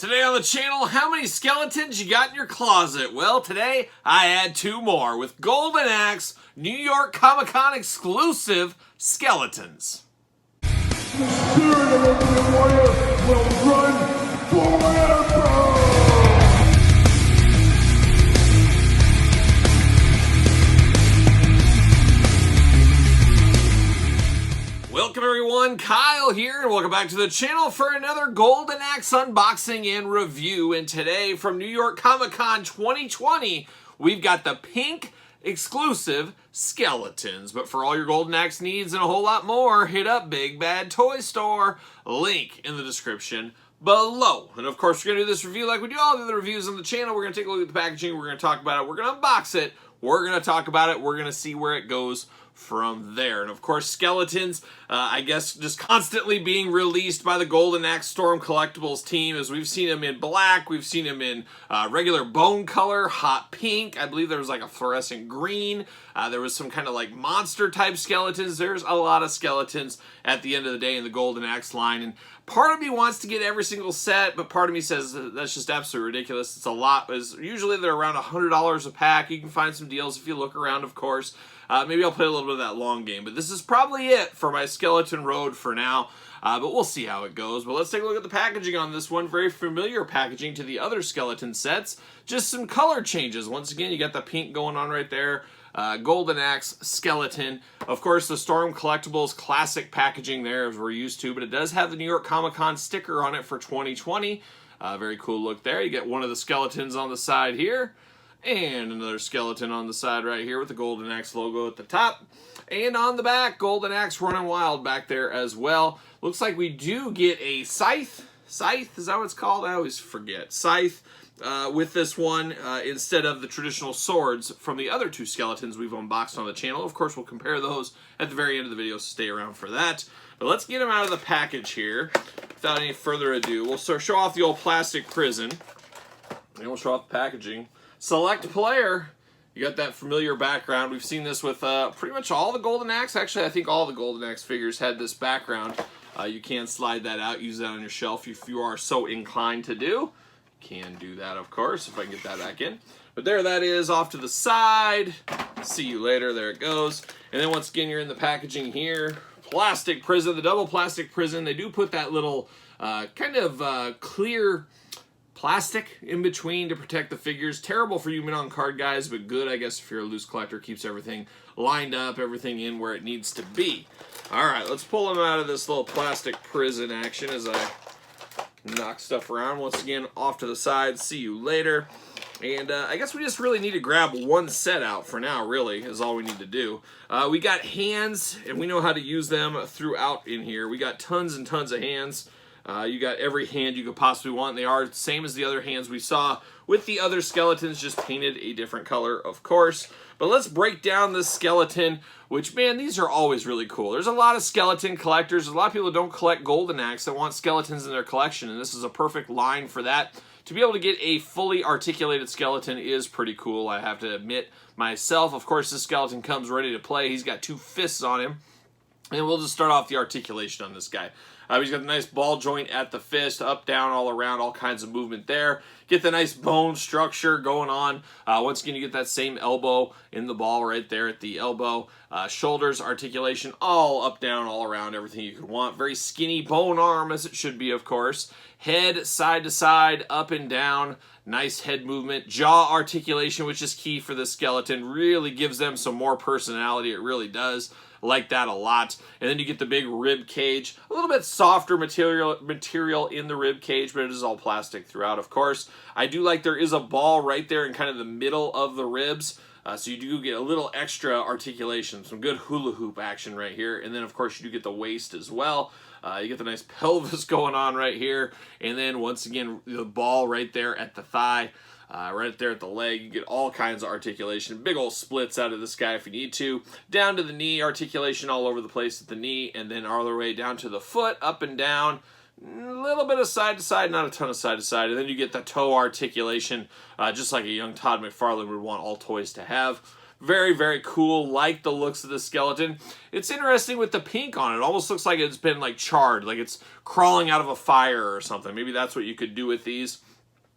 Today on the channel, how many skeletons you got in your closet? Well, today I had two more with Golden Axe New York Comic-Con exclusive skeletons. The spirit of Ultimate Warrior will run forever! Welcome everyone, Kyle here, and welcome back to the channel for another Golden Axe unboxing and review. And today from New York Comic-Con 2020, we've got the pink exclusive skeletons. But for all your Golden Axe needs and a whole lot more, hit up Big Bad Toy Store. Link in the description below. And of course, we're going to do this review like we do all the other reviews on the channel. We're going to take a look at the packaging, we're going to talk about it, we're going to unbox it, we're going to talk about it, we're going to see where it goes from there. And of course, skeletons, I guess, just constantly being released by the Golden Axe Storm Collectibles team, as we've seen them in black, we've seen them in regular bone color, hot pink, I believe there was like a fluorescent green, there was some kind of like monster type skeletons. There's a lot of skeletons at the end of the day in the Golden Axe line, and part of me wants to get every single set, but part of me says that's just absolutely ridiculous. It's a lot. Usually they're around $100 a pack. You can find some deals if you look around, of course. Maybe I'll play a little bit of that long game, but this is probably it for my skeleton road for now, but we'll see how it goes. But let's take a look at the packaging on this one. Very familiar packaging to the other skeleton sets. Just some color changes. Once again, you got the pink going on right there. Golden Axe skeleton. Of course, the Storm Collectibles classic packaging there, as we're used to, but it does have the New York Comic-Con sticker on it for 2020. Very cool look there. You get one of the skeletons on the side here, and another skeleton on the side right here with the Golden Axe logo at the top. And on the back, Golden Axe running wild back there as well. Looks like we do get a scythe. Scythe, is that what it's called? I always forget. Scythe. With this one, instead of the traditional swords from the other two skeletons we've unboxed on the channel. Of course, we'll compare those at the very end of the video, so stay around for that. But let's get them out of the package here. Without any further ado, we'll show off the old plastic prison, and we'll show off the packaging. Select player. You got that familiar background. We've seen this with pretty much all the Golden Axe. Actually, I think all the Golden Axe figures had this background. You can slide that out, use that on your shelf if you are so inclined to do. Can do that, of course, if I can get that back in. But there that is, off to the side. See you later. There it goes. And then once again, you're in the packaging here. Plastic prison, the double plastic prison. They do put that little kind of clear plastic in between to protect the figures. Terrible for you on card guys, but good, I guess, if you're a loose collector. Keeps everything lined up, everything in where it needs to be. All right, let's pull them out of this little plastic prison action as I knock stuff around. Once again, off to the side. See you later. And I guess we just really need to grab one set out for now, really, is all we need to do. We got hands, and we know how to use them throughout in here. We got tons and tons of hands. You got every hand you could possibly want. They are the same as the other hands we saw with the other skeletons, just painted a different color, of course. But let's break down this skeleton, which, man, these are always really cool. There's a lot of skeleton collectors. A lot of people that don't collect Golden Axe that want skeletons in their collection, and this is a perfect line for that. To be able to get a fully articulated skeleton is pretty cool, I have to admit myself. Of course, this skeleton comes ready to play. He's got two fists on him. And we'll just start off the articulation on this guy. He's got a nice ball joint at the fist, up, down, all around, all kinds of movement there. Get the nice bone structure going on. Once again, you get that same elbow in the ball right there at the elbow. Shoulders, articulation, all up, down, all around, everything you could want. Very skinny bone arm, as it should be, of course. Head, side to side, up and down. Nice head movement. Jaw articulation, which is key for the skeleton. Really gives them some more personality. It really does. Like that a lot. And then you get the big rib cage. A little bit softer material in the rib cage, but it is all plastic throughout, of course. I do like there is a ball right there in kind of the middle of the ribs. So you do get a little extra articulation. Some good hula hoop action right here. And then, of course, you do get the waist as well. You get the nice pelvis going on right here. And then, once again, the ball right there at the thigh. Right there at the leg, you get all kinds of articulation. Big old splits out of this guy if you need to. Down to the knee, articulation all over the place at the knee, and then all the way down to the foot, up and down. A little bit of side to side, not a ton of side to side. And then you get the toe articulation, just like a young Todd McFarlane would want all toys to have. Very, very cool. Like the looks of the skeleton. It's interesting with the pink on it. It almost looks like it's been like charred, like it's crawling out of a fire or something. Maybe that's what you could do with these.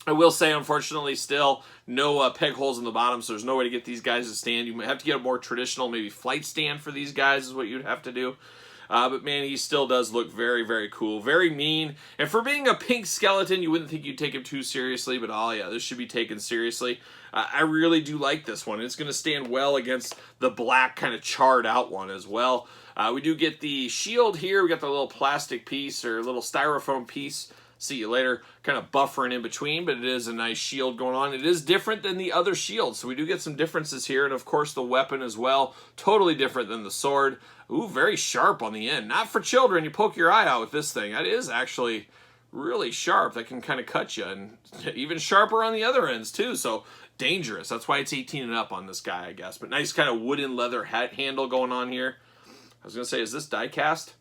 I will say, unfortunately, still no peg holes in the bottom, so there's no way to get these guys to stand. You might have to get a more traditional, maybe flight stand for these guys is what you'd have to do. But man, he still does look very, very cool. Very mean. And for being a pink skeleton, you wouldn't think you'd take him too seriously, but oh yeah, this should be taken seriously. I really do like this one. It's going to stand well against the black kind of charred out one as well. We do get the shield here. We got the little plastic piece or little styrofoam piece. See you later, kind of buffering in between, but it is a nice shield going on. It is different than the other shields, so we do get some differences here, and of course the weapon as well, totally different than the sword. Ooh, very sharp on the end. Not for children. You poke your eye out with this thing. That is actually really sharp. That can kind of cut you, and even sharper on the other ends too, so dangerous. That's why it's 18 and up on this guy, I guess. But nice kind of wooden leather handle going on here. I was going to say, is this die cast?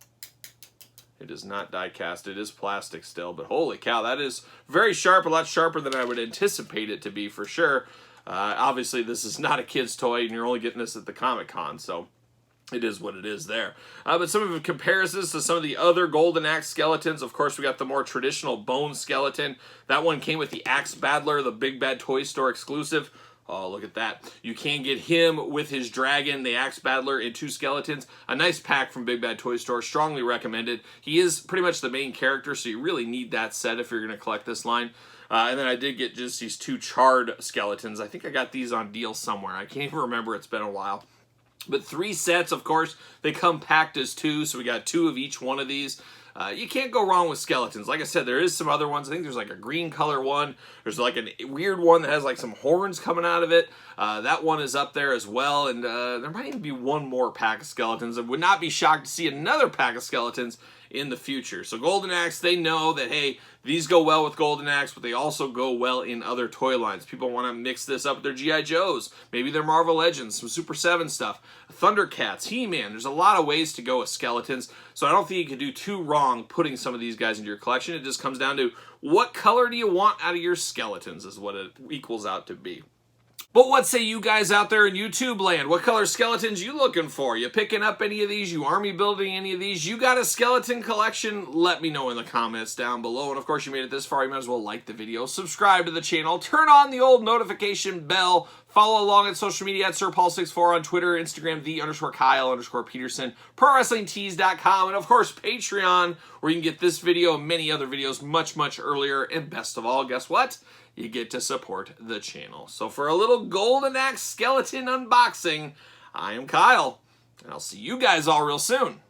It is not die cast. It is plastic still, but holy cow, that is very sharp, a lot sharper than I would anticipate it to be for sure. Obviously, this is not a kid's toy, and you're only getting this at the Comic-Con, so it is what it is there. But some of the comparisons to some of the other Golden Axe skeletons, of course, we got the more traditional bone skeleton. That one came with the Axe Battler, the Big Bad Toy Store exclusive. Oh, look at that. You can get him with his dragon, the Axe Battler, and 2 skeletons. A nice pack from Big Bad Toy Store. Strongly recommended. He is pretty much the main character, so you really need that set if you're going to collect this line. And then I did get just these 2 charred skeletons. I think I got these on deal somewhere. I can't even remember. It's been a while. But 3 sets, of course. They come packed as 2, so we got 2 of each one of these. You can't go wrong with skeletons. Like I said, there is some other ones. I think there's like a green color one. There's like a weird one that has like some horns coming out of it. That one is up there as well. And there might even be one more pack of skeletons. I would not be shocked to see another pack of skeletons in the future. So Golden Axe, they know that, hey, these go well with Golden Axe, but they also go well in other toy lines. People want to mix this up with their G.I. Joes, maybe their Marvel Legends, some Super 7 stuff, Thundercats, He-Man. There's a lot of ways to go with skeletons, so I don't think you can do too wrong putting some of these guys into your collection. It just comes down to what color do you want out of your skeletons is what it equals out to be. But what say you guys out there in YouTube land? What color skeletons you looking for? You picking up any of these? You army building any of these? You got a skeleton collection? Let me know in the comments down below. And of course, you made it this far, you might as well like the video, subscribe to the channel, turn on the old notification bell, follow along at social media at SirPaul64 on Twitter, Instagram, _Kyle_Peterson, ProWrestlingTees.com, and of course, Patreon, where you can get this video and many other videos much, much earlier. And best of all, guess what? You get to support the channel. So for a little Golden Axe skeleton unboxing, I am Kyle, and I'll see you guys all real soon.